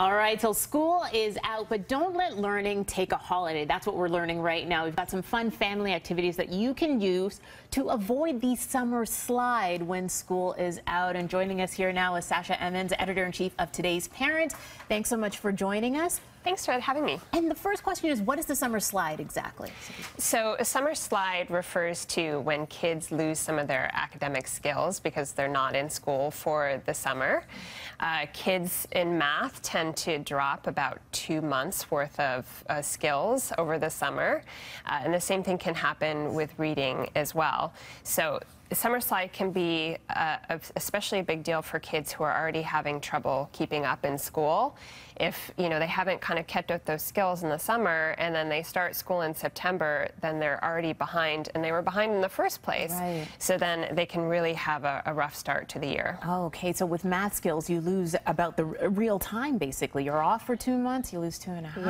All right, so school is out, but don't let learning take a holiday. That's what we're learning right now. We've got some fun family activities that you can use to avoid the summer slide when school is out. And joining us here now is Sasha Emmons, editor-in-chief of Today's Parent. Thanks so much for joining us. Thanks for having me. And the first question is, what is the summer slide exactly? So a summer slide refers to when kids lose some of their academic skills because they're not in school for the summer. Kids in math tend to drop about 2 months worth of skills over the summer. And the same thing can happen with reading as well. So the summer slide can be especially a big deal for kids who are already having trouble keeping up in school. If they haven't kind of kept up those skills in the summer and then they start school in September, then they're already behind, and they were behind in the first place. Right. So then they can really have a rough start to the year. Oh, okay, so with math skills, you lose about the real time, basically. You're off for 2 months, you lose 2.5.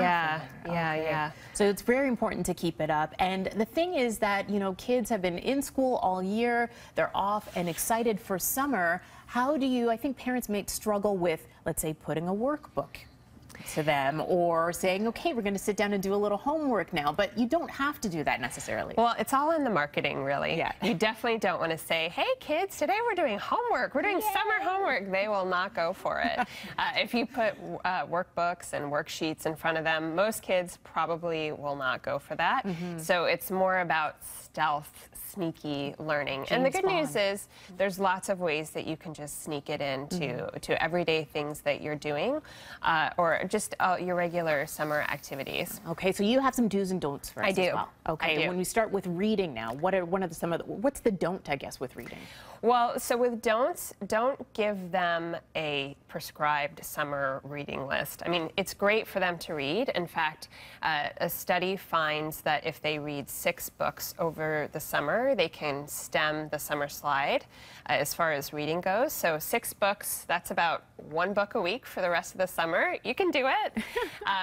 Yeah. So it's very important to keep it up. And the thing is that, kids have been in school all year, they're off and excited for summer. How do you, I think parents may struggle with, let's say, putting a workbook to them or saying, okay, we're going to sit down and do a little homework now, but you don't have to do that necessarily. Well, it's all in the marketing, really. Yeah. You definitely don't want to say, hey kids, today we're doing homework, we're doing summer homework. They will not go for it. If you put workbooks and worksheets in front of them, most kids probably will not go for that. So it's more about stealth, sneaky learning. And the good news is there's lots of ways that you can just sneak it into to everyday things that you're doing, or just your regular summer activities. Okay, so you have some do's and don'ts for us. I do. As well. Okay, I do. When we start with reading now, what are what's the don't, I guess, with reading? Well, so with don'ts, don't give them a prescribed summer reading list. I mean, it's great for them to read. In fact, a study finds that if they read 6 books over the summer, they can stem the summer slide as far as reading goes. So 6 books, that's about 1 book a week for the rest of the summer. You can do it.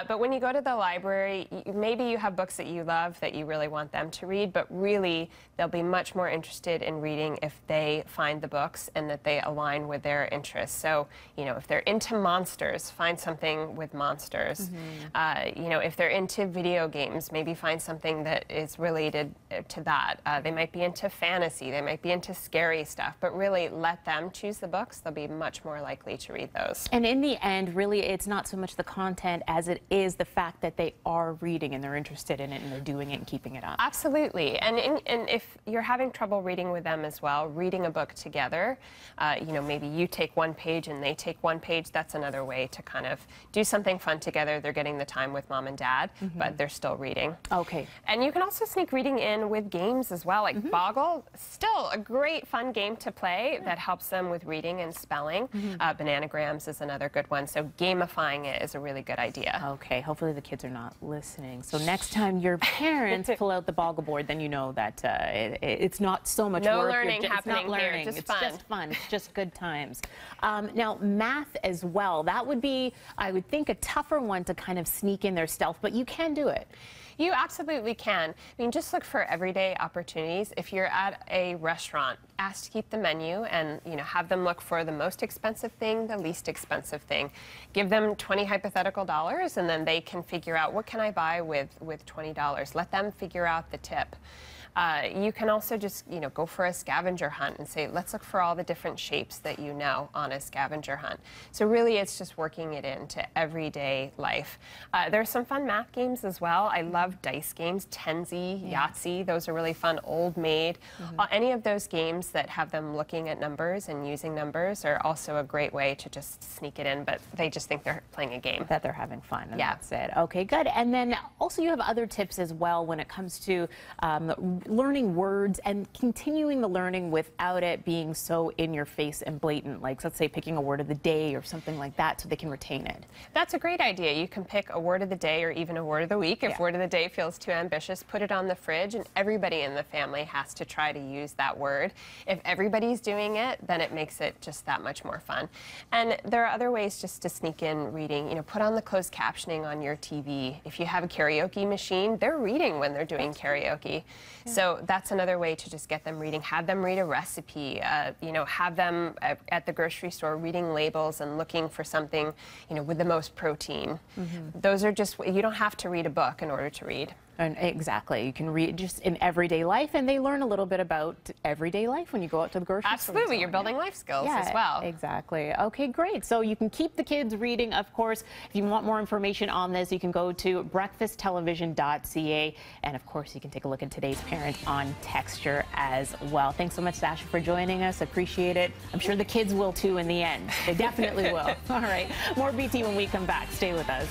But when you go to the library, maybe you have books that you love that you really want them to read, but really they'll be much more interested in reading if they find the books and that they align with their interests. So, if they're into monsters, find something with monsters. If they're into video games, maybe find something that is related to that. They might be into fantasy, they might be into scary stuff, but really let them choose the books. They'll be much more likely to read those. And in the end, really, it's not so much the content as it is the fact that they are reading and they're interested in it and they're doing it and keeping it up. Absolutely. And if you're having trouble reading with them as well, reading a book together, maybe you take 1 page and they take 1 page, that's another way to kind of do something fun together. They're getting the time with mom and dad, but they're still reading. Okay. And you can also sneak reading in with games as well, like Boggle, still a great fun game to play that helps them with reading and spelling. Bananagrams is another good one, so gamifying it is a really good idea. Okay, hopefully the kids are not listening. So next time your parents pull out the Boggle board, then you know that it's not so much no work. Learning happening it's not learning here, it's just fun. It's just good times. Now, math as well, that would be, I would think, a tougher one to kind of sneak in their stealth, but you can do it. You absolutely can. I mean, just look for everyday opportunities. If you're at a restaurant, ask to keep the menu and have them look for the most expensive thing, the least expensive thing. Give them 20 hypothetical dollars, and then they can figure out, what can I buy with $20? Let them figure out the tip. You can also just, go for a scavenger hunt and say, let's look for all the different shapes that you know on a scavenger hunt. So really, it's just working it into everyday life. There are some fun math games as well. I love dice games, Tenzi, Yahtzee. Those are really fun, Old Maid. Any of those games that have them looking at numbers and using numbers are also a great way to just sneak it in, but they just think they're playing a game. That they're having fun, and that's it. Okay, good. And then also you have other tips as well when it comes to learning words and continuing the learning without it being so in your face and blatant, like let's say picking a word of the day or something like that so they can retain it. That's a great idea. You can pick a word of the day or even a word of the week. If word of the day feels too ambitious, put it on the fridge, and everybody in the family has to try to use that word. If everybody's doing it, then it makes it just that much more fun. And there are other ways just to sneak in reading. Put on the closed captioning on your TV. If you have a karaoke machine, they're reading when they're doing karaoke. So that's another way to just get them reading. Have them read a recipe. You know, have them at the grocery store reading labels and looking for something, you know, with the most protein. Those are just, you don't have to read a book in order to read. And exactly. You can read just in everyday life, and they learn a little bit about everyday life when you go out to the grocery store. Absolutely. You're building life skills as well. Exactly. Okay, great. So you can keep the kids reading, of course. If you want more information on this, you can go to breakfasttelevision.ca. And of course, you can take a look at today's Parent on Texture as well. Thanks so much, Sasha, for joining us. Appreciate it. I'm sure the kids will too in the end. They definitely will. All right. More BT when we come back. Stay with us.